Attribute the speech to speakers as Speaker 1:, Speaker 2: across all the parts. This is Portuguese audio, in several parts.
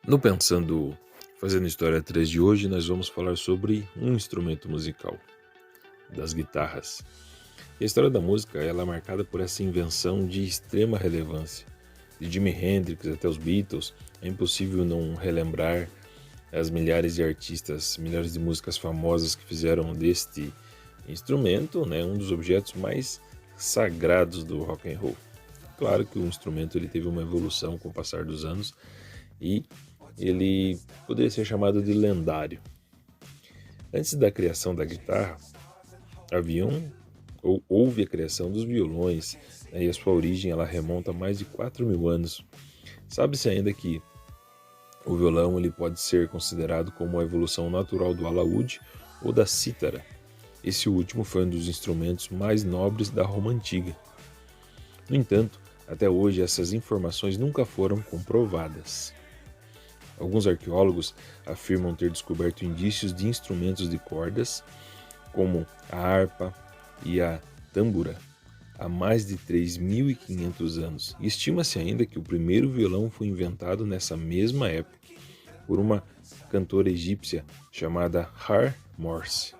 Speaker 1: No Pensando, Fazendo História 3 de hoje, nós vamos falar sobre um instrumento musical, das guitarras. E a história da música ela é marcada por essa invenção de extrema relevância. De Jimi Hendrix até os Beatles, é impossível não relembrar as milhares de artistas, milhares de músicas famosas que fizeram deste instrumento, um dos objetos mais sagrados do rock and roll. Claro que o instrumento ele teve uma evolução com o passar dos anos e ele poderia ser chamado de lendário. Antes da criação da guitarra, houve a criação dos violões, e a sua origem ela remonta a mais de 4.000 anos. Sabe-se ainda que o violão ele pode ser considerado como a evolução natural do alaúde ou da cítara. Esse último foi um dos instrumentos mais nobres da Roma Antiga. No entanto, até hoje essas informações nunca foram comprovadas. Alguns arqueólogos afirmam ter descoberto indícios de instrumentos de cordas, como a harpa e a tâmbura, há mais de 3.500 anos. E estima-se ainda que o primeiro violão foi inventado nessa mesma época por uma cantora egípcia chamada Har Morse.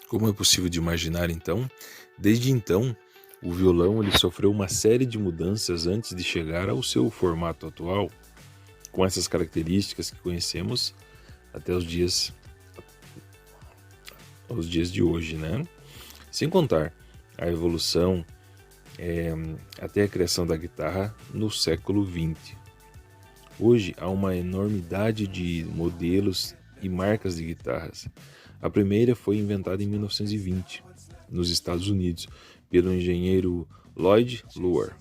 Speaker 1: Como é possível de imaginar então? Desde então, o violão ele sofreu uma série de mudanças antes de chegar ao seu formato atual, com essas características que conhecemos até os dias de hoje, Sem contar a evolução até a criação da guitarra no século XX. Hoje há uma enormidade de modelos e marcas de guitarras. A primeira foi inventada em 1920, nos Estados Unidos, pelo engenheiro Lloyd Loar.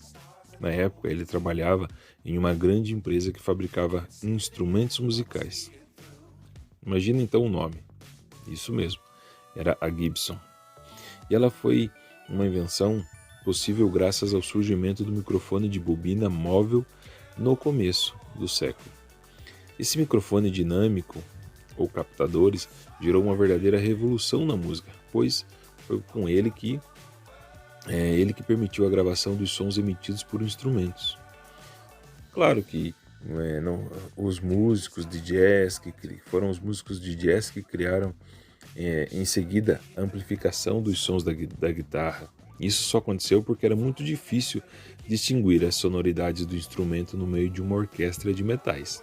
Speaker 1: Na época, ele trabalhava em uma grande empresa que fabricava instrumentos musicais. Imagina então o nome. Isso mesmo, era a Gibson. E ela foi uma invenção possível graças ao surgimento do microfone de bobina móvel no começo do século. Esse microfone dinâmico, ou captadores, gerou uma verdadeira revolução na música, pois foi com ele que permitiu a gravação dos sons emitidos por instrumentos. Claro que os músicos de jazz foram os músicos de jazz que criaram em seguida a amplificação dos sons da guitarra. Isso só aconteceu porque era muito difícil distinguir as sonoridades do instrumento no meio de uma orquestra de metais.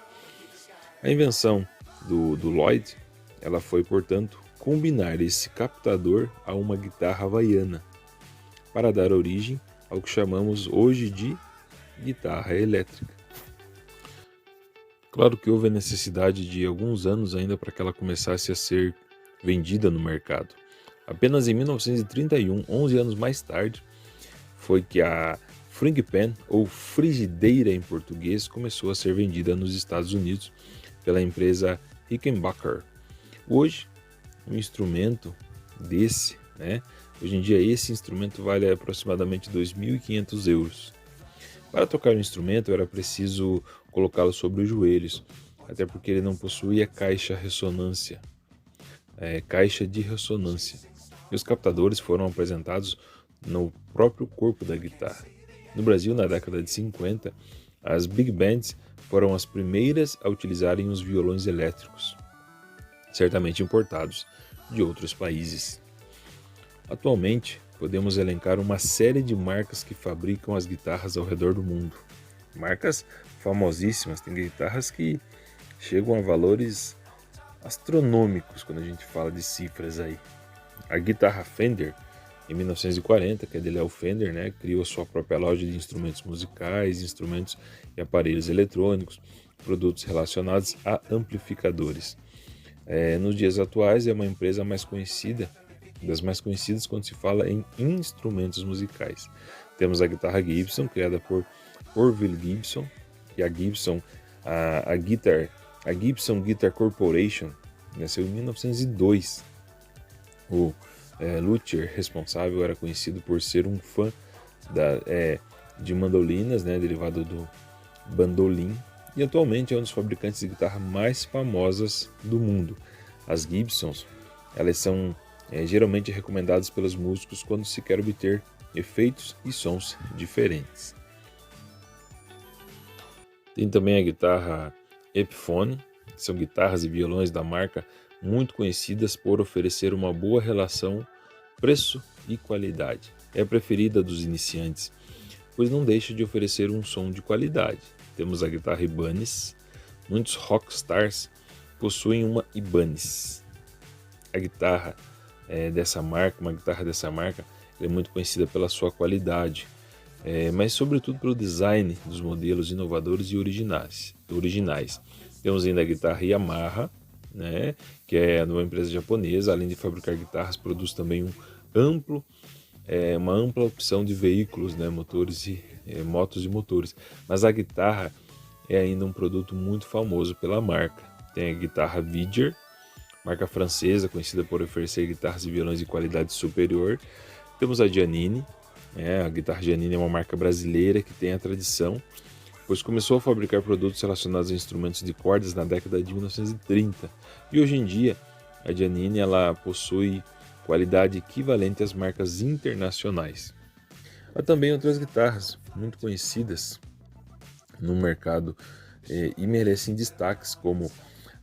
Speaker 1: A invenção do Lloyd, ela foi, portanto, combinar esse captador a uma guitarra havaiana, para dar origem ao que chamamos hoje de guitarra elétrica. Claro que houve a necessidade de alguns anos ainda para que ela começasse a ser vendida no mercado. Apenas em 1931, 11 anos mais tarde, foi que a Frigpan, ou frigideira em português, começou a ser vendida nos Estados Unidos pela empresa Rickenbacker. Hoje, um instrumento desse, hoje em dia esse instrumento vale aproximadamente 2.500 euros. Para tocar o instrumento era preciso colocá-lo sobre os joelhos, até porque ele não possuía caixa de ressonância. E os captadores foram apresentados no próprio corpo da guitarra. No Brasil, na década de 50, as big bands foram as primeiras a utilizarem os violões elétricos, certamente importados de outros países. Atualmente, podemos elencar uma série de marcas que fabricam as guitarras ao redor do mundo. Marcas famosíssimas, tem guitarras que chegam a valores astronômicos quando a gente fala de cifras aí. A guitarra Fender, em 1940, que é de Léo Fender, criou sua própria loja de instrumentos musicais, instrumentos e aparelhos eletrônicos, produtos relacionados a amplificadores. Nos dias atuais é uma empresa das mais conhecidas quando se fala em instrumentos musicais. Temos a guitarra Gibson, criada por Orville Gibson, e a Gibson, a Gibson Guitar Corporation, nasceu em 1902. O luthier responsável era conhecido por ser um fã de mandolinas, derivado do bandolim, e atualmente é um dos fabricantes de guitarra mais famosas do mundo. As Gibsons, elas são geralmente recomendadas pelos músicos quando se quer obter efeitos e sons diferentes. Tem também a guitarra Epiphone, que são guitarras e violões da marca muito conhecidas por oferecer uma boa relação preço e qualidade. É a preferida dos iniciantes, pois não deixa de oferecer um som de qualidade. Temos a guitarra Ibanez. Muitos rockstars possuem uma Ibanez. A guitarra uma guitarra dessa marca, é muito conhecida pela sua qualidade, mas sobretudo pelo design dos modelos inovadores e originais. Temos ainda a guitarra Yamaha, né, que é uma empresa japonesa. Além de fabricar guitarras, produz também uma ampla opção de veículos, né, motores e motos e motores. Mas a guitarra é ainda um produto muito famoso pela marca. Tem a guitarra Vidger, marca francesa conhecida por oferecer guitarras e violões de qualidade superior. Temos a Giannini, a guitarra Giannini é uma marca brasileira que tem a tradição, pois começou a fabricar produtos relacionados a instrumentos de cordas na década de 1930. E hoje em dia, a Giannini ela possui qualidade equivalente às marcas internacionais. Há também outras guitarras muito conhecidas no mercado e merecem destaques, como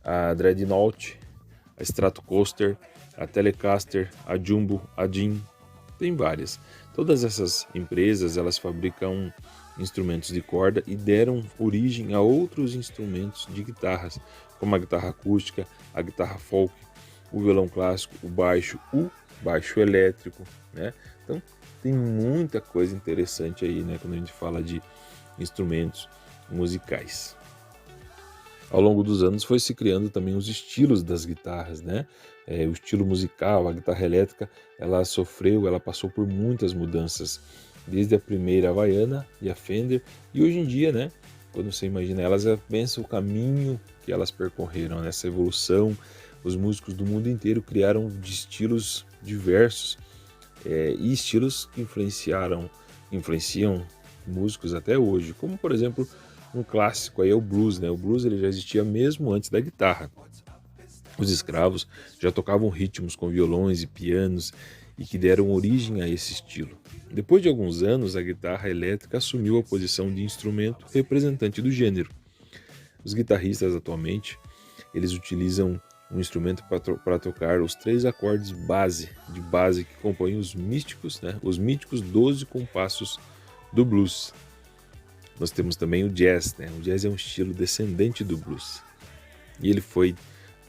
Speaker 1: a Dreadnought, a Stratocaster, a Telecaster, a Jumbo, a Jim, tem várias. Todas essas empresas elas fabricam instrumentos de corda e deram origem a outros instrumentos de guitarras, como a guitarra acústica, a guitarra folk, o violão clássico, o baixo elétrico, né? Então tem muita coisa interessante aí, né, quando a gente fala de instrumentos musicais. Ao longo dos anos foi se criando também os estilos das guitarras, né? O estilo musical, a guitarra elétrica, ela passou por muitas mudanças, desde a primeira Havaiana e a Fender, e hoje em dia, né, quando você imagina elas, pensa o caminho que elas percorreram, nessa evolução. Os músicos do mundo inteiro criaram de estilos diversos, e estilos que influenciam músicos até hoje, como por exemplo um clássico aí é o blues, né? O blues ele já existia mesmo antes da guitarra. Os escravos já tocavam ritmos com violões e pianos e que deram origem a esse estilo. Depois de alguns anos, a guitarra elétrica assumiu a posição de instrumento representante do gênero. Os guitarristas atualmente, eles utilizam um instrumento para tocar os 3 acordes de base que compõem os místicos 12 compassos do blues. Nós temos também o jazz, né? O jazz é um estilo descendente do blues. E ele foi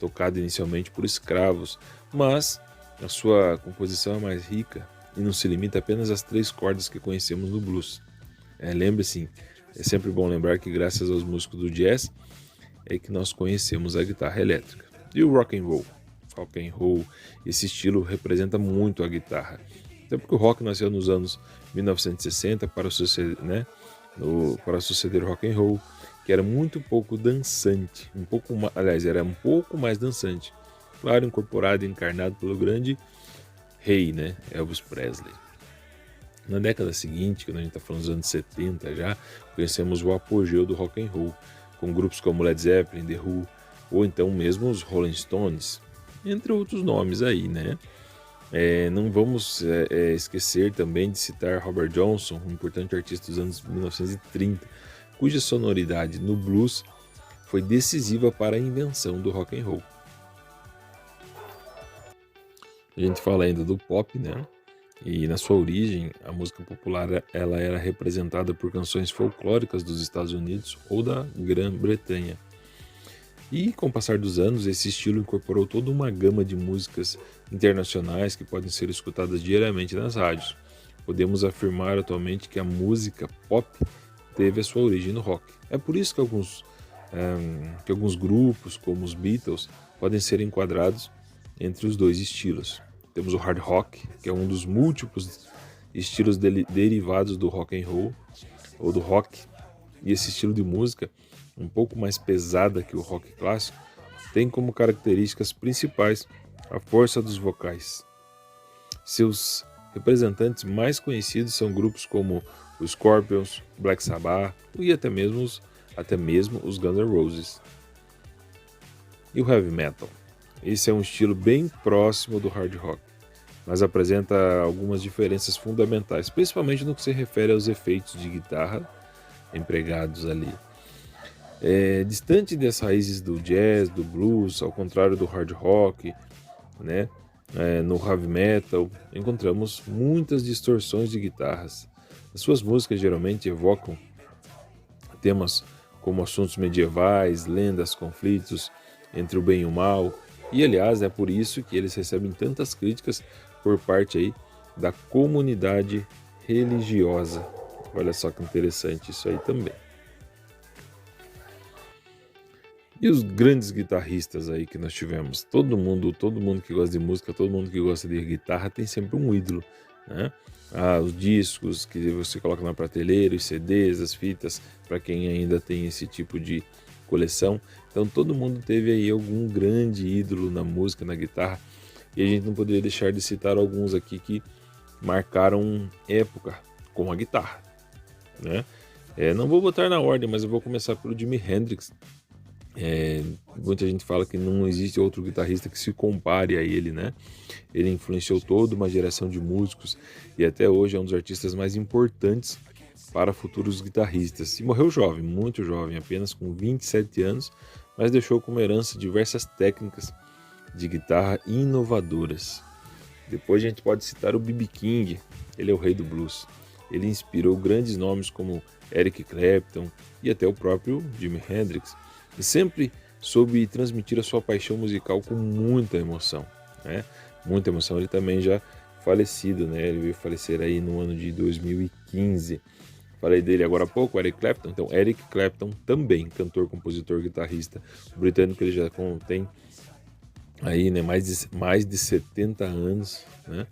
Speaker 1: tocado inicialmente por escravos, mas a sua composição é mais rica e não se limita apenas às 3 cordas que conhecemos no blues. Lembre-se, é sempre bom lembrar que graças aos músicos do jazz é que nós conhecemos a guitarra elétrica. E o rock and roll, esse estilo representa muito a guitarra. Até porque o rock nasceu nos anos 1960 para suceder o rock and roll, que era muito pouco dançante, era um pouco mais dançante, claro, incorporado e encarnado pelo grande rei, né, Elvis Presley. Na década seguinte, quando a gente está falando dos anos 70 já, conhecemos o apogeu do rock and roll, com grupos como Led Zeppelin, The Who, ou então mesmo os Rolling Stones, entre outros nomes aí, né? Não vamos esquecer também de citar Robert Johnson, um importante artista dos anos 1930, cuja sonoridade no blues foi decisiva para a invenção do rock and roll. A gente fala ainda do pop, né? E na sua origem, a música popular ela era representada por canções folclóricas dos Estados Unidos ou da Grã-Bretanha. E com o passar dos anos, esse estilo incorporou toda uma gama de músicas internacionais que podem ser escutadas diariamente nas rádios. Podemos afirmar atualmente que a música pop teve a sua origem no rock. É por isso que alguns grupos, como os Beatles, podem ser enquadrados entre os dois estilos. Temos o hard rock, que é um dos múltiplos estilos derivados do rock and roll ou do rock. E esse estilo de música, um pouco mais pesada que o rock clássico, tem como características principais a força dos vocais. Seus representantes mais conhecidos são grupos como os Scorpions, Black Sabbath e até mesmo os Guns N' Roses. E o heavy metal? Esse é um estilo bem próximo do hard rock, mas apresenta algumas diferenças fundamentais, principalmente no que se refere aos efeitos de guitarra empregados ali. Distante das raízes do jazz, do blues, ao contrário do hard rock, né? No heavy metal, encontramos muitas distorções de guitarras. As suas músicas geralmente evocam temas como assuntos medievais, lendas, conflitos entre o bem e o mal. E aliás, é por isso que eles recebem tantas críticas por parte aí da comunidade religiosa. Olha só que interessante isso aí também. E os grandes guitarristas aí que nós tivemos, todo mundo que gosta de música, todo mundo que gosta de guitarra tem sempre um ídolo, né? Os discos que você coloca na prateleira, os CDs, as fitas, para quem ainda tem esse tipo de coleção. Então todo mundo teve aí algum grande ídolo na música, na guitarra, e a gente não poderia deixar de citar alguns aqui que marcaram época com a guitarra, né? Não vou botar na ordem, mas eu vou começar pelo Jimi Hendrix. Muita gente fala que não existe outro guitarrista que se compare a ele, né? Ele influenciou toda uma geração de músicos e até hoje é um dos artistas mais importantes para futuros guitarristas. E morreu jovem, muito jovem, apenas com 27 anos, mas deixou como herança diversas técnicas de guitarra inovadoras. Depois a gente pode citar o B.B. King, ele é o rei do blues. Ele inspirou grandes nomes como Eric Clapton e até o próprio Jimi Hendrix. E sempre soube transmitir a sua paixão musical com muita emoção, né? Muita emoção. Ele também já falecido, né? Ele veio falecer aí no ano de 2015. Falei dele agora há pouco, Eric Clapton. Então, Eric Clapton também, cantor, compositor, guitarrista britânico. Ele já tem aí, né, mais de 70 anos, né?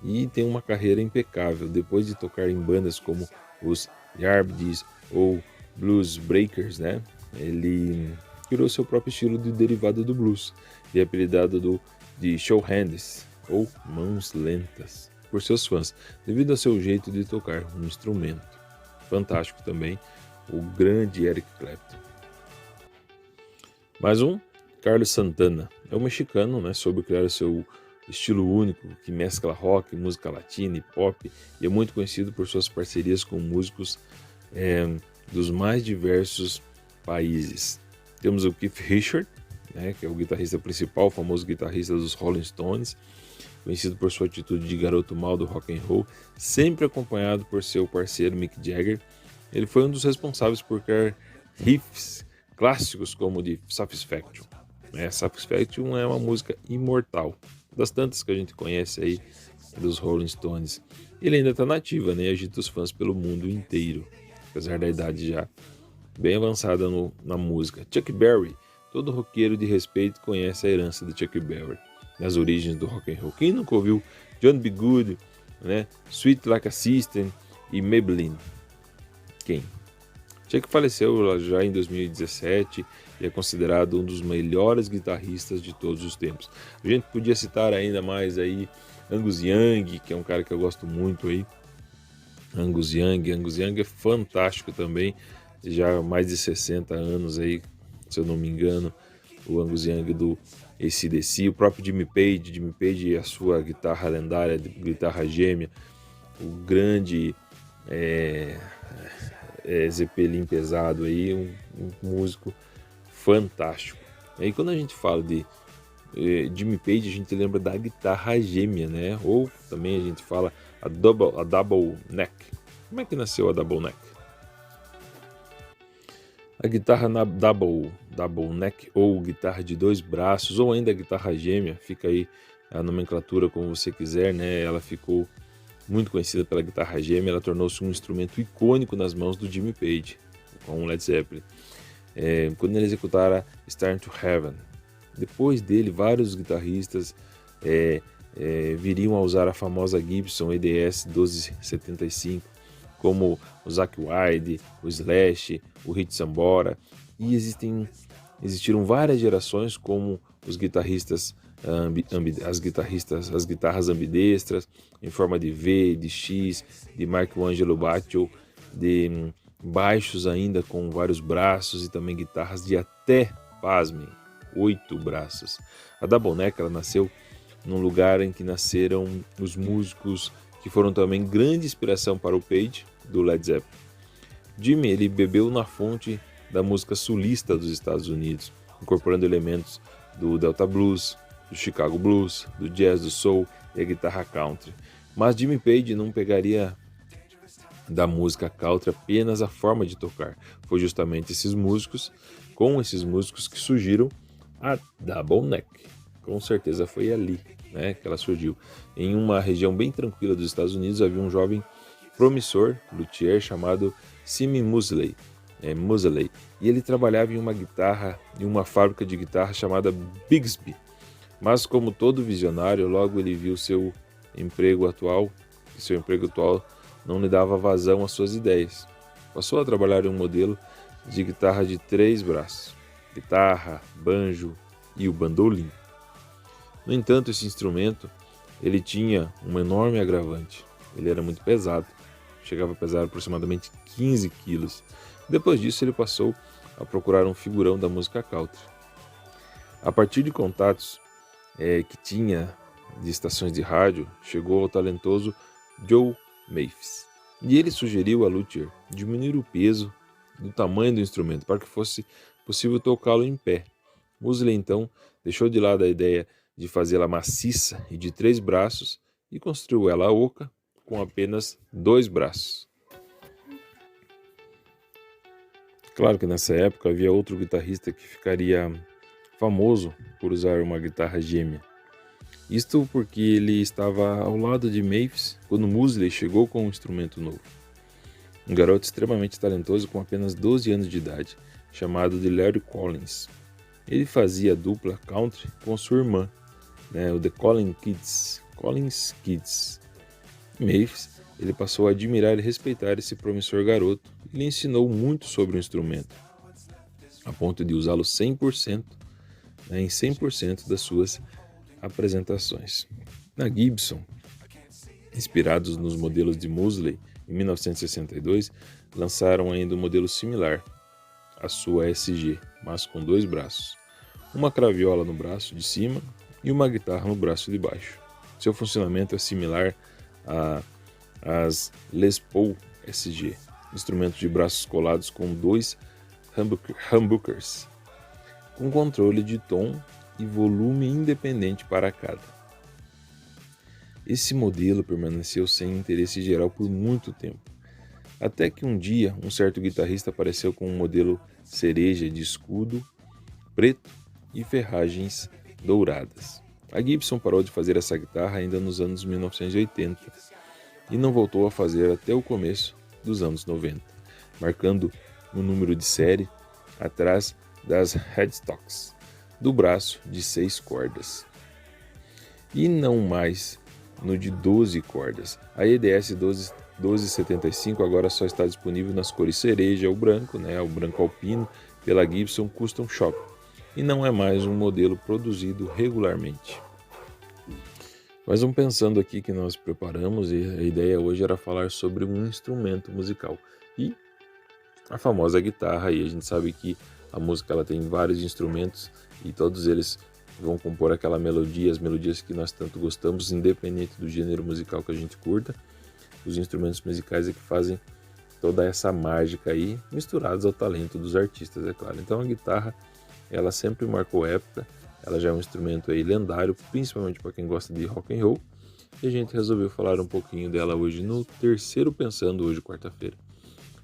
Speaker 1: E tem uma carreira impecável. Depois de tocar em bandas como os Yardbirds ou Blues Breakers, né? Ele criou seu próprio estilo de derivado do blues e apelidado de show hands ou mãos lentas por seus fãs, devido ao seu jeito de tocar um instrumento. Fantástico também, o grande Eric Clapton. Mais um, Carlos Santana. É um mexicano, né? Soube criar o seu estilo único que mescla rock, música latina e pop, e é muito conhecido por suas parcerias com músicos dos mais diversos países. Temos o Keith Richards, né, que é o guitarrista principal, o famoso guitarrista dos Rolling Stones, conhecido por sua atitude de garoto mal do rock and roll, sempre acompanhado por seu parceiro Mick Jagger. Ele foi um dos responsáveis por criar riffs clássicos como o de Satisfaction. Satisfaction é uma música imortal, das tantas que a gente conhece aí dos Rolling Stones. Ele ainda está nativa, né, e agita os fãs pelo mundo inteiro, apesar da idade já bem avançada na música. Chuck Berry, todo roqueiro de respeito conhece a herança de Chuck Berry nas origens do rock and roll. Quem nunca ouviu John B. Good, né, Sweet Like a Sister e Maybelline? Quem? Chuck faleceu já em 2017 e é considerado um dos melhores guitarristas de todos os tempos. A gente podia citar ainda mais aí Angus Young, que é um cara que eu gosto muito aí. Angus Young é fantástico também, já há mais de 60 anos aí, se eu não me engano, o Angus Young do AC/DC, o próprio Jimmy Page e a sua guitarra lendária, guitarra gêmea, o grande Zeppelin pesado aí, um músico fantástico. Aí quando a gente fala de Jimmy Page, a gente lembra da guitarra gêmea, né? Ou também a gente fala a double neck. Como é que nasceu a double neck? A guitarra na double neck, ou guitarra de dois braços, ou ainda a guitarra gêmea, fica aí a nomenclatura como você quiser, né? Ela ficou muito conhecida pela guitarra gêmea, ela tornou-se um instrumento icônico nas mãos do Jimmy Page, com o Led Zeppelin, quando ele executara Stairway to Heaven. Depois dele, vários guitarristas viriam a usar a famosa Gibson EDS 1275, como o Zakk Wylde, o Slash, o Rich Sambora, e existiram várias gerações como os guitarristas, as guitarras ambidestras, em forma de V, de X, de Michelangelo Baccio, de baixos ainda com vários braços e também guitarras de até, pasmem, 8 braços. A double neck, ela nasceu num lugar em que nasceram os músicos que foram também grande inspiração para o Page, do Led Zeppelin. Jimmy, ele bebeu na fonte da música sulista dos Estados Unidos, incorporando elementos do Delta Blues, do Chicago Blues, do jazz, do soul e a guitarra country. Mas Jimmy Page não pegaria da música country apenas a forma de tocar. Foi justamente com esses músicos que surgiram a Double Neck. Com certeza foi ali, né, que ela surgiu. Em uma região bem tranquila dos Estados Unidos havia um jovem promissor luthier chamado Simi Mosley, e ele trabalhava em uma fábrica de guitarra chamada Bigsby. Mas como todo visionário, logo ele viu seu emprego atual não lhe dava vazão às suas ideias. Passou a trabalhar em um modelo de guitarra de 3 braços, guitarra, banjo e o bandolim. No entanto, esse instrumento ele tinha um enorme agravante. Ele era muito pesado, chegava a pesar aproximadamente 15 quilos. Depois disso, ele passou a procurar um figurão da música country. A partir de contatos que tinha de estações de rádio, chegou ao talentoso Joe Maphis. E ele sugeriu a luthier diminuir o peso do tamanho do instrumento para que fosse possível tocá-lo em pé. Mosley então deixou de lado a ideia de fazê-la maciça e de 3 braços e construiu ela oca com apenas 2 braços. Claro que nessa época havia outro guitarrista que ficaria famoso por usar uma guitarra gêmea. Isto porque ele estava ao lado de Maphis quando Mosley chegou com um instrumento novo. Um garoto extremamente talentoso com apenas 12 anos de idade, chamado de Larry Collins. Ele fazia dupla country com sua irmã, o The Collins Kids. Maphis, ele passou a admirar e respeitar esse promissor garoto e lhe ensinou muito sobre o instrumento, a ponto de usá-lo 100%, em 100% das suas apresentações. Na Gibson, inspirados nos modelos de Mosley, em 1962, lançaram ainda um modelo similar, a sua SG, mas com 2 braços, uma craviola no braço de cima e uma guitarra no braço de baixo. Seu funcionamento é similar às Les Paul SG, instrumentos de braços colados com 2 humbuckers, com controle de tom e volume independente para cada. Esse modelo permaneceu sem interesse geral por muito tempo, até que um dia um certo guitarrista apareceu com um modelo cereja de escudo preto e ferragens douradas. A Gibson parou de fazer essa guitarra ainda nos anos 1980 e não voltou a fazer até o começo dos anos 90, marcando um número de série atrás das headstocks do braço de 6 cordas e não mais no de 12 cordas. A EDS 1275 agora só está disponível nas cores cereja, o branco alpino, pela Gibson Custom Shop, e não é mais um modelo produzido regularmente. Mas vamos pensando aqui que nós preparamos, e a ideia hoje era falar sobre um instrumento musical e a famosa guitarra. E a gente sabe que a música ela tem vários instrumentos e todos eles vão compor aquela melodia, as melodias que nós tanto gostamos, independente do gênero musical que a gente curta. Os instrumentos musicais é que fazem toda essa mágica aí, misturados ao talento dos artistas, é claro. Então a guitarra, ela sempre marcou época, ela já é um instrumento aí lendário, principalmente para quem gosta de rock and roll, e a gente resolveu falar um pouquinho dela hoje no terceiro Pensando, hoje quarta-feira,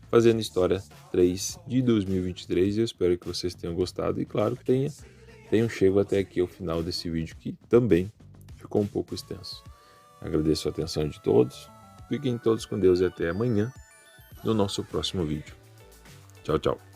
Speaker 1: fazendo História 3 de 2023, e eu espero que vocês tenham gostado e claro que tenham chego até aqui ao final desse vídeo, que também ficou um pouco extenso. Agradeço a atenção de todos, fiquem todos com Deus e até amanhã no nosso próximo vídeo. Tchau, tchau.